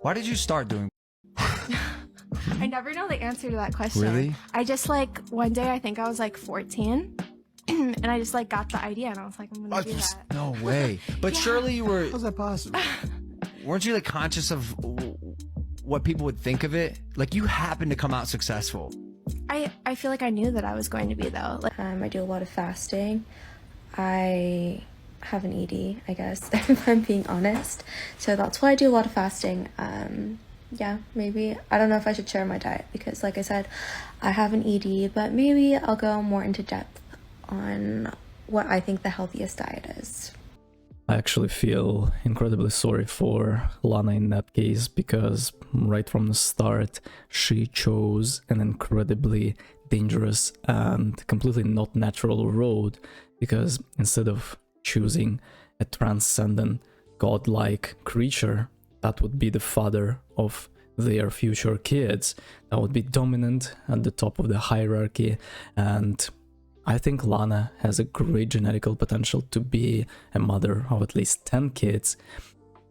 Why did you start doing? I never know the answer to that question. Really? I just like one day I think I was like 14 and I just like got the idea and I was like, I'm gonna do that. No way. But surely you were. How's that possible? Weren't you like conscious of what people would think of it? Like you happened to come out successful. I feel like I knew that I was going to be though. Like, I do a lot of fasting. I have an ED, I guess, if I'm being honest. So that's why I do a lot of fasting. Yeah, maybe. I don't know if I should share my diet because, like I said, I have an ED, but maybe I'll go more into depth on what I think the healthiest diet is. I actually feel incredibly sorry for Lana in that case because right from the start she chose an incredibly dangerous and completely not natural road, because instead of choosing a transcendent godlike creature that would be the father of their future kids, that would be dominant at the top of the hierarchy, and I think Lana has a great genetical potential to be a mother of at least 10 kids.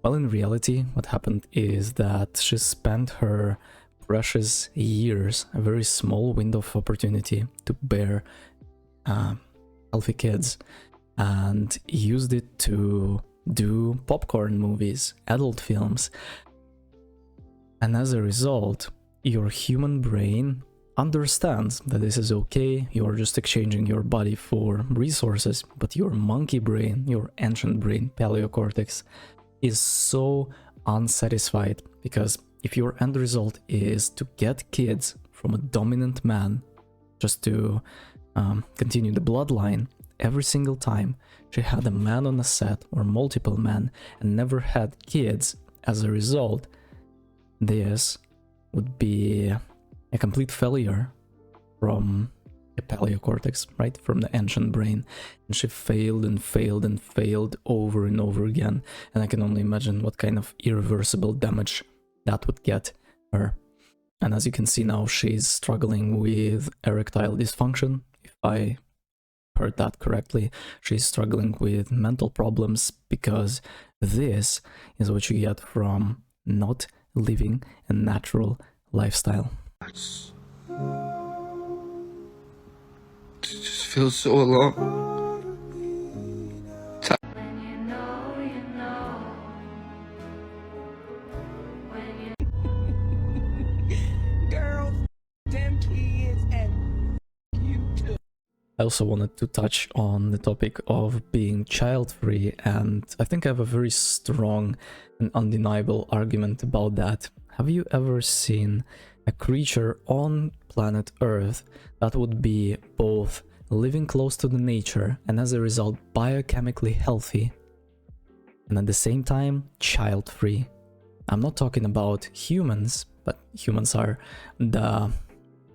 Well, in reality, what happened is that she spent her precious years, a very small window of opportunity to bear healthy kids, and used it to do popcorn movies, adult films. And as a result, your human brain understands that this is okay, you're just exchanging your body for resources, but your monkey brain, your ancient brain, paleocortex, is so unsatisfied, because if your end result is to get kids from a dominant man just to continue the bloodline, every single time she had a man on a set or multiple men and never had kids as a result, this would be a complete failure from a paleocortex, right? From the ancient brain. And she failed and failed and failed over and over again. And I can only imagine what kind of irreversible damage that would get her. And as you can see now, she's struggling with erectile dysfunction. If I heard that correctly, she's struggling with mental problems, because this is what you get from not living a natural lifestyle. It just feels so alone. I also wanted to touch on the topic of being child-free, and I think I have a very strong and undeniable argument about that. Have you ever seen a creature on planet Earth that would be both living close to the nature and as a result biochemically healthy, and at the same time child-free? I'm not talking about humans, but humans are the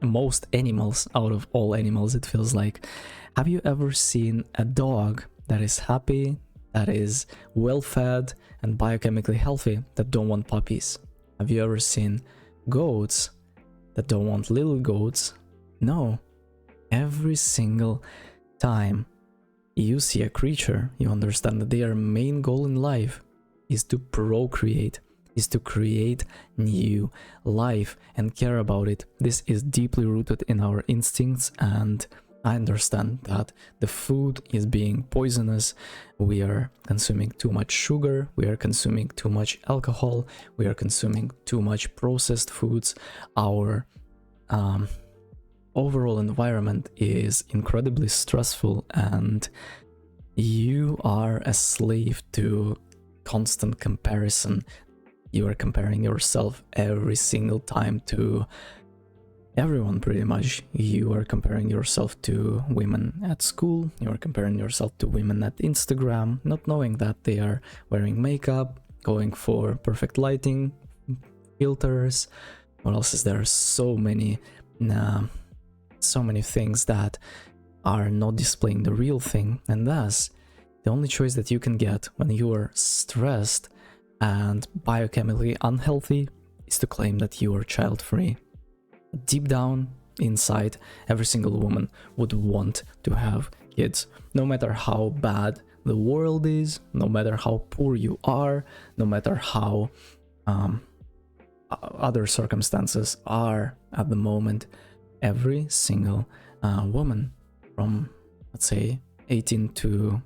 most animals out of all animals, it feels like. Have you ever seen a dog that is happy, that is well-fed and biochemically healthy, that don't want puppies? Have you ever seen goats that don't want little goats? No. Every single time you see a creature, you understand that their main goal in life is to procreate, is to create new life and care about it. This is deeply rooted in our instincts, and I understand that the food is being poisonous. We are consuming too much sugar, we are consuming too much alcohol, we are consuming too much processed foods. Our overall environment is incredibly stressful, and you are a slave to constant comparison. You are comparing yourself every single time to everyone, pretty much. You are comparing yourself to women at school, you are comparing yourself to women at Instagram, not knowing that they are wearing makeup, going for perfect lighting, filters. What else is there? So many things that are not displaying the real thing, and thus the only choice that you can get when you are stressed and biochemically unhealthy is to claim that you are child-free. Deep down inside, every single woman would want to have kids, no matter how bad the world is, no matter how poor you are, no matter how other circumstances are at the moment every single woman from, let's say, 18 to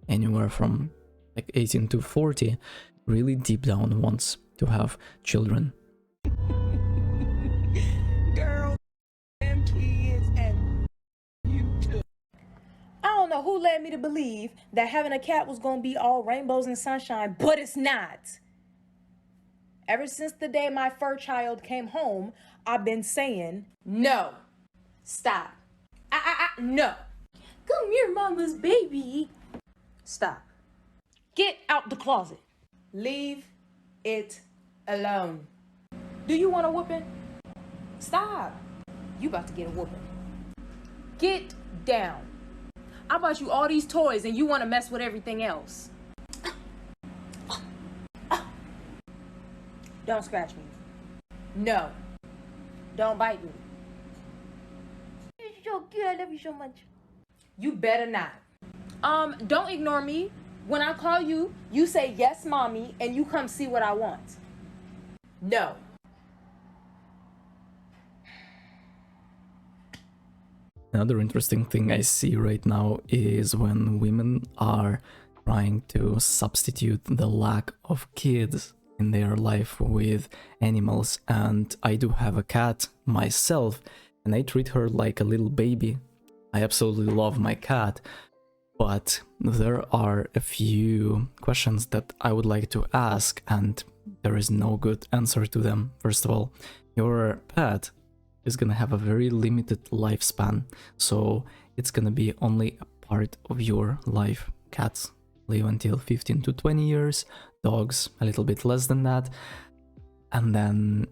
anywhere from like 18 to 40 really deep down wants to have children. Girl, them kids and you too. I don't know who led me to believe that having a cat was gonna be all rainbows and sunshine, but it's not. Ever since the day my fur child came home, I've been saying, no, stop, no. Come here, mama's baby. Stop. Get out the closet. Leave it alone. Do you want a whooping? Stop. You about to get a whooping. Get down. I bought you all these toys and you want to mess with everything else. Don't scratch me. No. Don't bite me. You're so cute. I love you so much. You better not. Don't ignore me. When I call you, you say yes, mommy, and you come see what I want. No. Another interesting thing I see right now is when women are trying to substitute the lack of kids in their life with animals. And I do have a cat myself, and I treat her like a little baby. I absolutely love my cat, but there are a few questions that I would like to ask, and there is no good answer to them. First of all, your pet is gonna have a very limited lifespan, so it's gonna be only a part of your life. Cats live until 15 to 20 years, dogs a little bit less than that, and then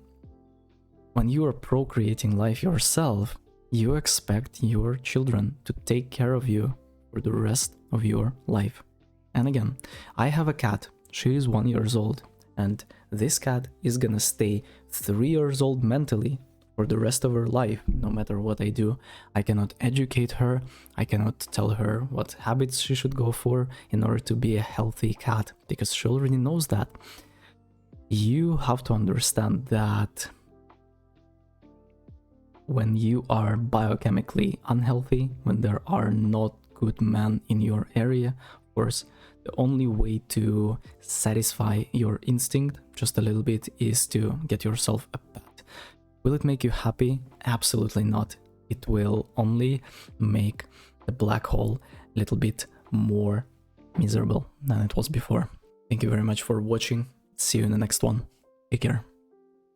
when you are procreating life yourself, you expect your children to take care of you for the rest of your life. And again, I have a cat, she is 1 year old, and this cat is gonna stay 3 years old mentally for the rest of her life, no matter what I do. I cannot educate her, I cannot tell her what habits she should go for in order to be a healthy cat, because she already knows that. You have to understand that when you are biochemically unhealthy, when there are not good men in your area, of course, the only way to satisfy your instinct just a little bit is to get yourself a pet. Will it make you happy? Absolutely not. It will only make the black hole a little bit more miserable than it was before. Thank you very much for watching. See you in the next one. Take care.